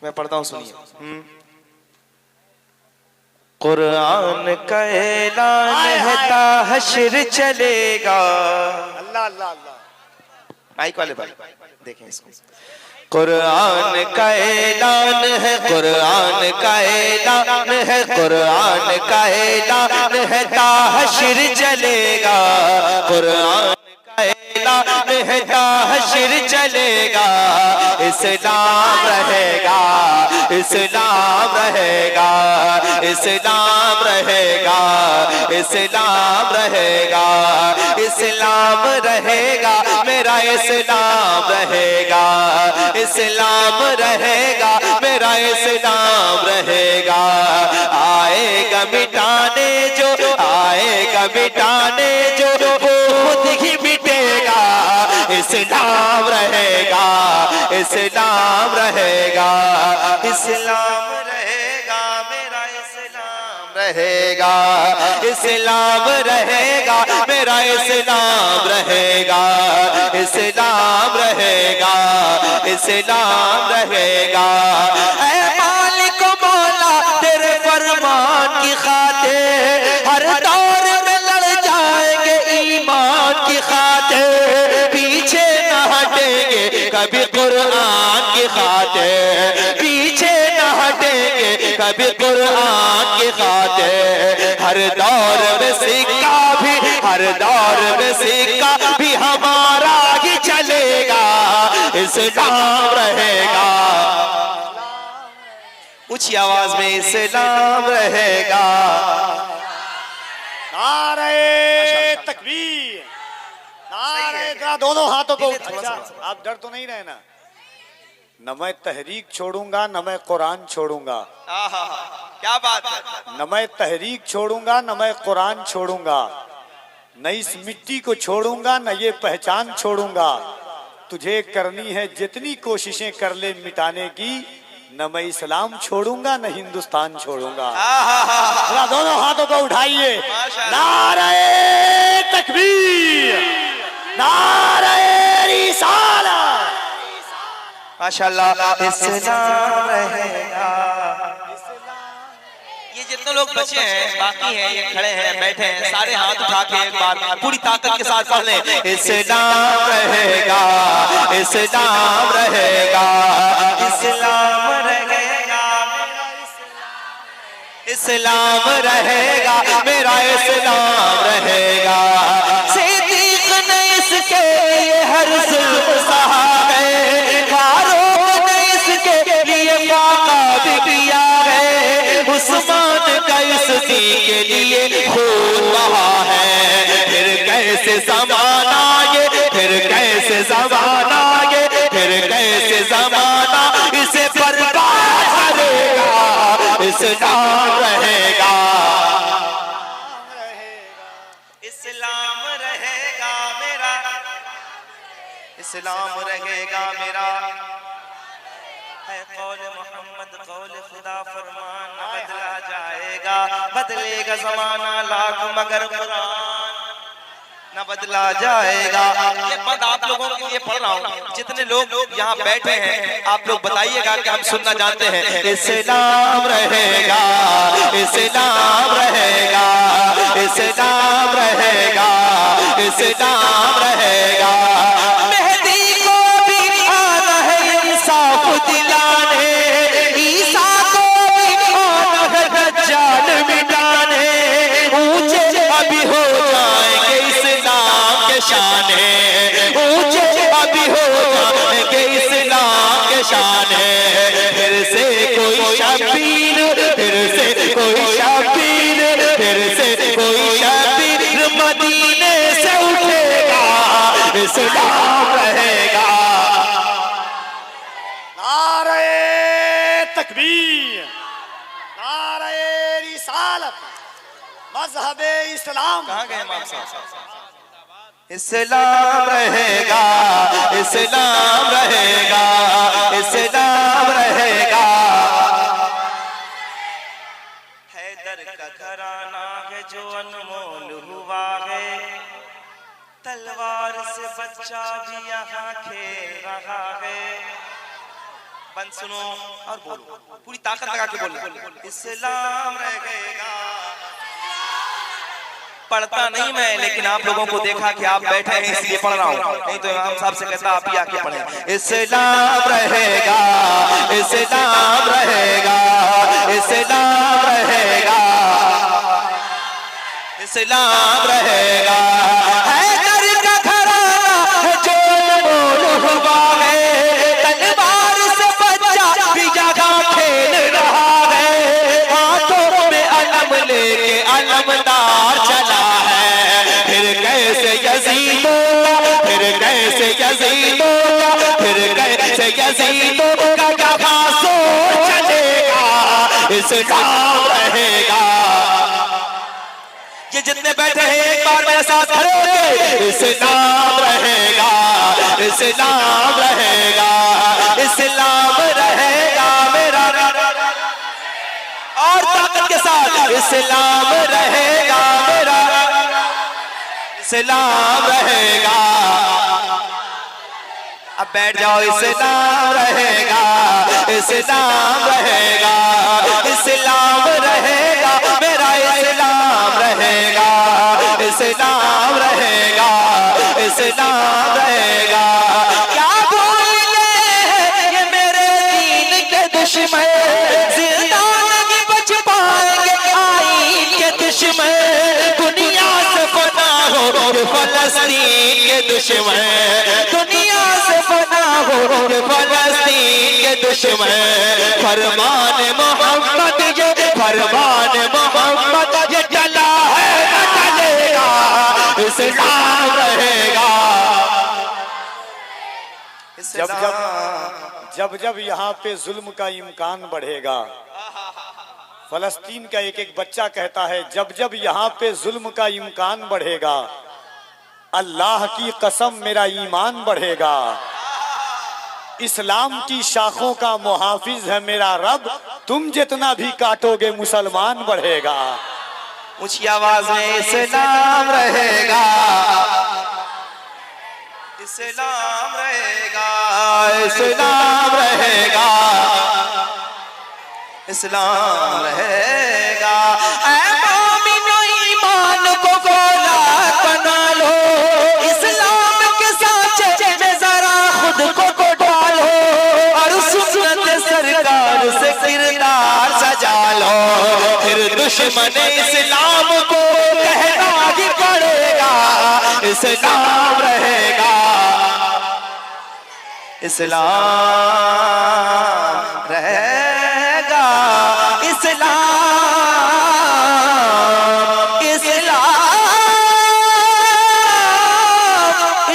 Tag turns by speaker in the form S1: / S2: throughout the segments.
S1: मैं पढ़ता हूँ, सुनिए। कुरान का ऐलान है ता हश्र चलेगा।
S2: अल्लाह अल्लाह अल्लाह।
S1: माइक वाले भाई देखें इसको। कुरान का ऐलान है, कुरान का ऐलान है, कुरान का ऐलान है ता हश्र चलेगा। कुरान का ऐलान है ता हश्र चलेगा। इस्लाम रहेगा, इस्लाम रहेगा, इस्लाम रहेगा, इस्लाम रहेगा, इस्लाम रहेगा, मेरा इस्लाम रहेगा, इस्लाम रहेगा, मेरा इस्लाम रहेगा। आएगा मिटाने जो, आएगा मिटाने जो, वो खुद ही मिटेगा। इस्लाम रहेगा, इस्लाम रहेगा, इस्लाम रहेगा, मेरा इस्लाम रहेगा, इस्लाम रहेगा, मेरा इस्लाम रहेगा, इस्लाम रहेगा, इस्लाम रहेगा। ऐ मालिक मौला तेरे फरमान की खातिर हर दौर में लड़ जाएंगे ईमान की खातिर। पीछे न हटेंगे कभी कुरान की खातिर, पीछे न हटेंगे कभी कुरान की खातिर। हर दौर में सिक्का भी, हर दौर में सिक्का भी हमारा ही चलेगा। इस्लाम रहेगा, ऊंची आवाज में इस्लाम रहेगा।
S2: नारे तकबीर, नारे का दोनों हाथों को उठा। आप डर तो नहीं रहे ना? न मैं तहरीक छोड़ूंगा, न मैं कुरान छोड़ूंगा।
S1: क्या बात है।
S2: न मैं तहरीक छोड़ूंगा, न मैं कुरान छोड़ूंगा, न इस मिट्टी को छोड़ूंगा, न ये पहचान छोड़ूंगा। तुझे करनी है जितनी कोशिशें कर ले मिटाने की, न मैं इस्लाम छोड़ूंगा, न हिंदुस्तान छोड़ूंगा। दोनों हाथों को उठाइए। नारे तकबीर, नारे रिसालत।
S1: माशाअल्लाह, इस्लाम रहेगा। ये जितने लोग बचे हैं, बाकी हैं, ये खड़े हैं, बैठे हैं, सारे हाथ उठा के एक बार पूरी ताकत के साथ पढ़ लें। इस्लाम रहेगा, इस्लाम रहेगा, इस्लाम रहेगा, इस्लाम रहेगा, मेरा इस्लाम रहेगा। सिद्दीक ने इसके लिए हर जुल्म सहा है, फारूक ने इसके लिए फाका भी किया है, उस्मान का इसके लिए खून बहा है। फिर कैसे ज़माना ये, फिर कैसे ज़माना ये, फिर कैसे ज़माना इसे बर्बाद करेगा। इस्लाम रहेगा, इस्लाम रहेगा, मेरा इस्लाम रहेगा, मेरा है कौल मोहम्मद, कौल खुदा फरमान न बदला जाएगा। बदलेगा जमाना लाख मगर कुरान न बदला जाएगा। ये पद आप लोगों के लिए पढ़ रहा हूँ। जितने लोग यहाँ बैठे हैं आप लोग बताइएगा कि हम सुनना चाहते हैं। इस्लाम रहेगा, इस्लाम रहेगा, इस्लाम रहेगा, इस्लाम रहेगा। मेहदी को भी आना है इंसाफ दिलाने, ईसा को भी आना है दज्जाल मिटाने। ऊंचे अभी हो जाएंगे इस्लाम के शाने, ऊंचे अभी हो जाएंगे इस्लाम के शाने। फिर से कोई शबीर, फिर से कोई शबीर, फिर से कोई शबीर मदीने से उठेगा। इस्लाम रहेगा।
S2: नारे तकबीर, नारे रिसालत, मज़हबे इस्लाम।
S1: कहाँ गए इमाम साहब? इस्लाम रहेगा, इस्लाम रहेगा, इस्लाम रहेगा। हैदर का घराना है जो अनमोल हुआ है, तलवार से बच्चा भी यहाँ खेल रहा है। बंद सुनो और बोलो, पूरी ताकत लगा के बोलो, इस्लाम रहेगा। पढ़ता नहीं मैं, लेकिन आप लोगों को देखा कि आप बैठे हैं इसलिए पढ़ रहा हूँ, नहीं तो इमाम साहब से कहता आप ही आके पढ़े। इस्लाम रहेगा, इस्लाम रहेगा, इस्लाम रहेगा, इस्लाम रहेगा। हैदर का घराना जो मोल हुआ है, तलवार से बच्चा भी जगह खेल रहा है, हाथों में अलम लेके अलमदार चला है। फिर कैसे यजीद होगा, फिर कैसे यजीद होगा, फिर कैसे यजीद होगा, जगह सो चलेगा, इस्लाम रहेगा। ये जितने बैठे हैं एक बार मेरे साथ खड़े होंगे, इस्लाम रहेगा, इस्लाम रहेगा, इस्लाम रहेगा मेरा, और ताकत के साथ इस्लाम रहेगा मेरा, इस्लाम रहेगा। अब बैठ जाओ, इस्लाम रहेगा, इस्लाम रहेगा, इस्लाम रहेगा मेरा, इस्लाम रहेगा, इस्लाम रहेगा, इस्लाम रहेगा। क्या भूल गए ये मेरे दीन के दुश्मन, जिंदा नहीं बच पाएंगे आईन के दुश्मन, दुनिया से फना हो फलस्तीन के दुश्मन, दुनिया से फना हो फलस्तीन के दुश्मन। फरमान मोहम्मद ये, फरमान मोहम्मद ये चला है न चलेगा, इस्लाम रहेगा।
S2: जब जब यहाँ पे जुल्म का इम्कान बढ़ेगा, फलस्तीन का एक एक बच्चा कहता है, जब जब यहाँ पे जुल्म का इम्कान बढ़ेगा, अल्लाह की कसम मेरा ईमान बढ़ेगा। इस्लाम की शाखों का मुहाफिज है मेरा रब, तुम जितना भी काटोगे मुसलमान बढ़ेगा।
S1: ऊंची आवाज में इस्लाम रहेगा, इस्लाम रहेगा, इस्लाम रहेगा, इस्लाम रहेगा। ऐ मोमिनो ईमान को गोला बना लो, इस्लाम के साँचे में जरा खुद को डालो, और सुन्नत सरकार से किरदार सजा लो। फिर दुश्मन इस्लाम को कहना ही पड़ेगा, इस्लाम रहेगा, इस्लाम रहेगा, इस्लाम, इस्लाम,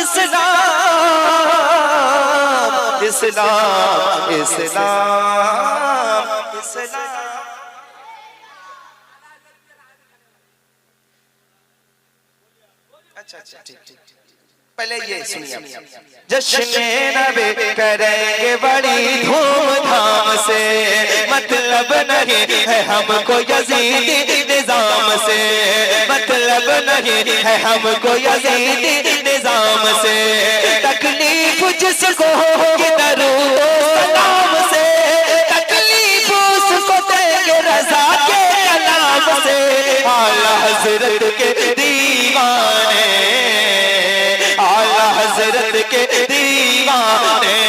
S1: इस्लाम, इस्लाम, इस्लाम, इस्लाम। अच्छा अच्छा ठीक ठीक, पहले ये सुनिए। जश्न नबी करेंगे बड़ी धूमधाम से, मतलब नहीं है हमको यजीदी निजाम से, मतलब नहीं है हमको यजीदी निजाम से, तकलीफ जिसको होगी दरूद सलाम से, तकलीफ उसको देंगे रज़ा के कलाम से। आला हज़रत के दीवाने, आला हज़रत के दीवाने,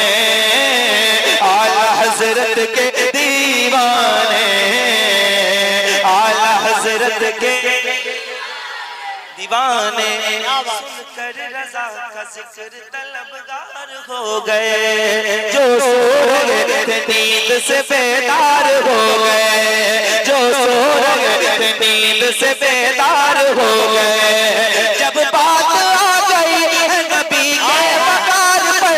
S1: आला हज़रत के दीवाने, आला हज़रत के दीवाने, सुनकर रज़ा का जिक्र तलबगार हो गए, जो सो रहे थे नींद से बेदार हो गए, जो सो रहे थे नींद से बेदार हो गए। जब बात आ गई है नबी के वकार पे,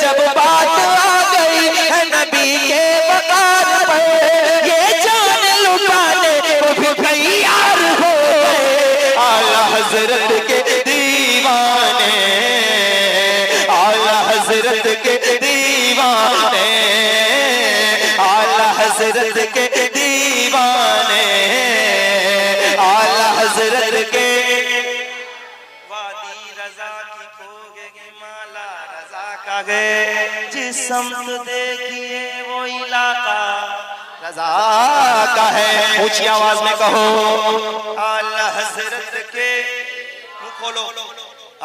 S1: जब बात आ गई है नबी के वकार पे, ये जान लुटाने को भी तैयार हो गए। आला हज़रत के दीवाने, आला हज़रत के दीवाने, आला हज़रत के दीवाने, आला हज़रत के वादी रज़ा की खोगे माला रज़ा का गए जिस समत देखिए वो इलाका रजा का है। ऊंची आवाज में कहो आला हजरत के, मुंह खोलो,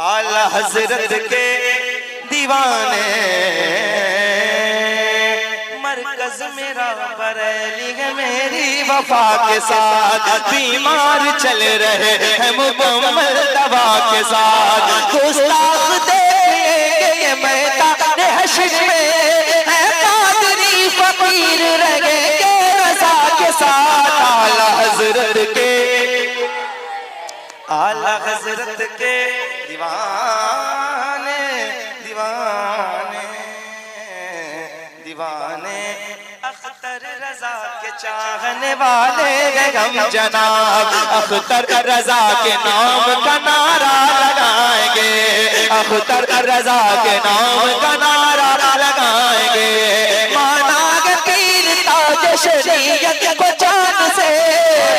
S1: आला हजरत के दीवाने मरकज मेरा बरेली है मेरी वफा के साथ, बीमार चल रहे हैं मुकम्मल दवा के साथ। गुस्ताख देंगे मैदान हश्र में है कादरी फकीर रहेंगे रज़ा के साथ। आला हजरत के, आला हजरत के दीवाने दीवाने दीवाने अख्तर रजा के चाहने वाले हम जनाब अख्तर रजा के नाम का नारा लगाएंगे, अख्तर रजा के नाम का नारा लगाएंगे। माना पीर ताज शरीयत को जान से,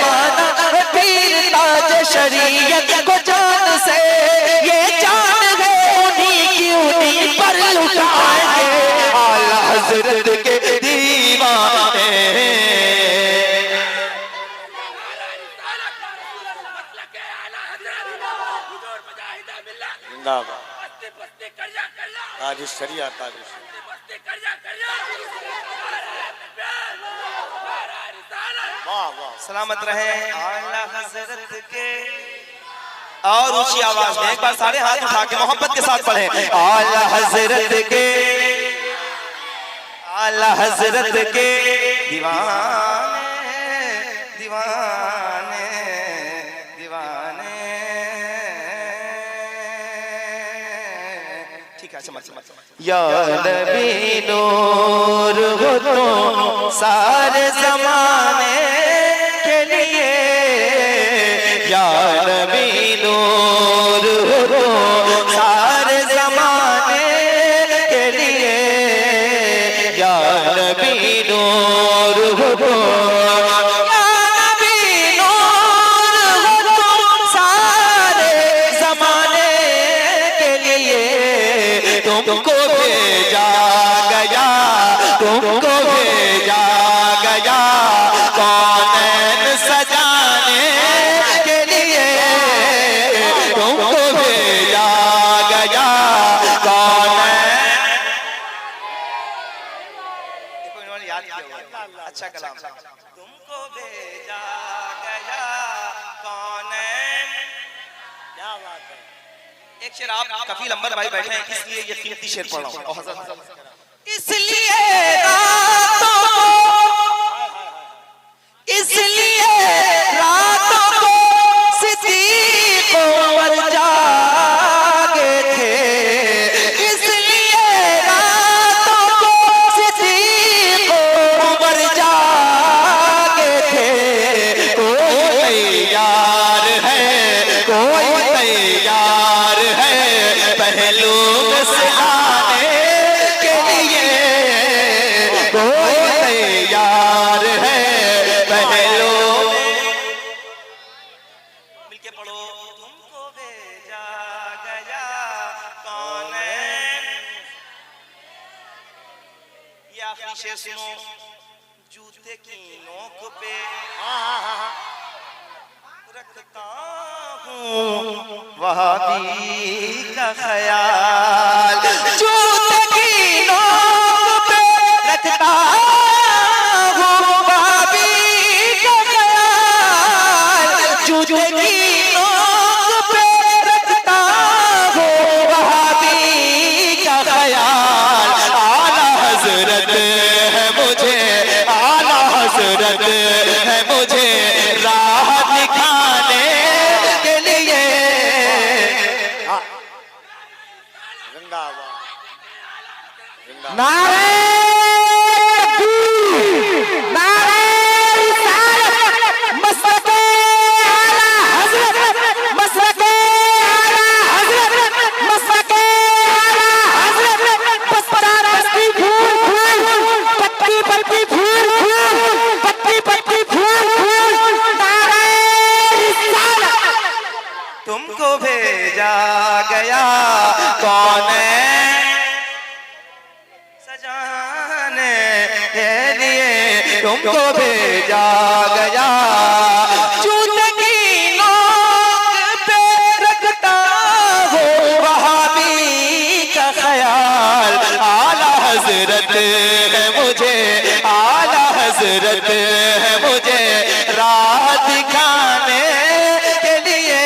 S1: माना पीर ताज शरीयत को जान से, ये जान है उन्हीं की उन्हीं पर लुटाएंगे। आला हजरत के दीवाने
S2: जिंदाबाद। ताज शरिया, ताज वाह वाह,
S1: सलामत रहे आला हजरत के। और ऊंची आवाज में एक बार सारे हाथ उठा के मोहब्बत के साथ पढ़े आला हजरत के, आला हजरत के दीवाने दीवाने दीवाने। ठीक है, समझ समझ समझ। या नबी नूर हो तुम सारे जमाने के लिए, या नबी नूर हो तुम सारे जमाने के लिए, या नबी नूर हो तुम, या नबी नूर हो तुम सारे जमाने के लिए। तुमको भेजा गया, तुमको भेजा गया कौनैन सजाने के लिए, तुमको भेजा गया कौनैन। देखो इन्होंने याद किया हुआ, अच्छा कलाम। तुमको भेजा गया कौनैन,
S2: क्या बात है।
S1: एक शेर आप कफील अंबर भाई बैठे हैं इसलिए ये कीमती शेर पढ़ रहा हूं। इसलिए रातों को, इसलिए रातों को सिद्दीक़ उमर जागे थे, इसलिए रातों को सिद्दीक़ उमर जागे थे। कोई तैयार है, कोई तैयार है पहलू से आने के लिए, कोई तैयार है पहलू। मिलके पढ़ो तुमको भेजा गया कौनैन। ये आखिरी शेर सुनो, जूते की नोक पे रखता हूँ वहाबी का ख्याल, जूते की नोक पे रखता हूँ वहाबी का ख्याल, जूते की नोक पे रखता हूँ वहाबी का ख्याल। आला हजरत है मुझे, आला हजरत है मुझे राह दिखाने के लिए।
S2: जिंदाबाद जिंदाबाद।
S3: नारे नारे रिसालत, मसलके आला हजरत, मसलके आला हजरत, मसलके आला हजरत। पत्ता पत्ती फूल फूल, पत्ती पत्ती फूल फूल, पत्ती पत्ती फूल फूल। नारे रिसालत,
S1: तुमको भेजा गया कौनैन तुमको भेजा गया।
S3: जूते की नोक पे रखता हो
S1: वहाबी का ख्याल, आला हजरत है मुझे, आला हजरत है मुझे राह दिखाने के लिए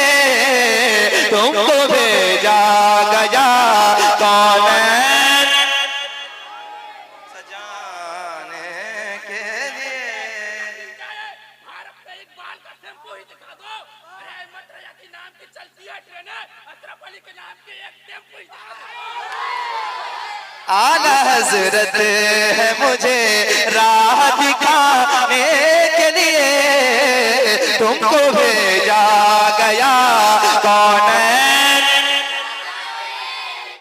S1: तुमको भेजा गया। कौन सजाने के लिए।
S4: भारत में इकबाल का टेम्पो ही दिखा दो। अहमद रजा के नाम की चलती है ट्रेनें, अशरफ अली के नाम की एक टेम्पो ही दिखा दो।
S1: आला हजरत है मुझे राह दिखा